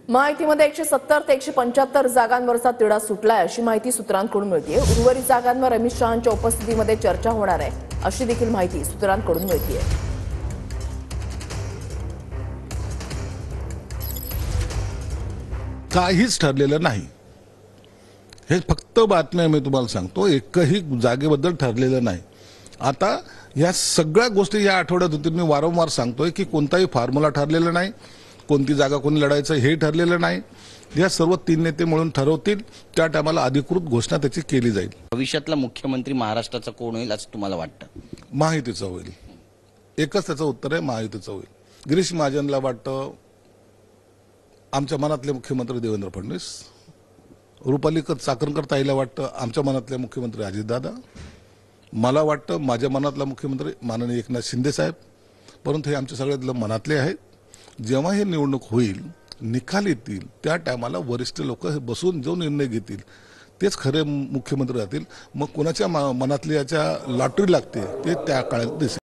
माहितीमध्ये 170 ते 175 जागांवरचा तिढा सुटलाय अशी माहिती सूत्रांकडून मिळतेय। उर्वरित जागांवर अमित शहांच्या उपस्थितीमध्ये चर्चा होणार आहे अशी देखील माहिती सूत्रांकडून मिळतेय। काहीच ठरलेलं नाही, हे फक्त बातम्या मी तुम्हाला सांगतो। एकही जागेबद्दल ठरलेलं नाही। आता या सगळ्या गोष्टी या आठवड्यात होतील। मी वारंवार सांगतोय की कोणताही फॉर्म्युला ठरलेला नाही, कोणती जागा कोणी लढायचं हे ठरलेलं नाही। या सर्व तीन नेते मिळून ठरवतील, त्या टायमाला अधिकृत घोषणा त्याची केली जाईल। भविष्यातला मुख्यमंत्री महाराष्ट्राचा कोण होईल असं तुम्हाला वाटतं? महायुतीचा होईल। एकच त्याचं उत्तर आहे, महायुतीचा होईल। गिरीश महाजनला वाटतं आमच्या मनातले मुख्यमंत्री देवेंद्र फडणवीस, रुपाली चाकणकर ताईला वाटतं आमच्या मनातले मुख्यमंत्री अजितदादा, मला वाटतं माझ्या मनातला मुख्यमंत्री माननीय एकनाथ शिंदे साहेब। परंतु हे आमच्या सगळ्यातलं मनातले आहेत। जेव्हा हे निवडणूक होईल, निकाल येतील, त्या टायमाला वरिष्ठ लोक बसून जो निर्णय घेतील तेच खरे मुख्यमंत्री राहतील। मग कोणाच्या मनातली याच्या लॉटरी लागते ते त्या काळात दिसेल।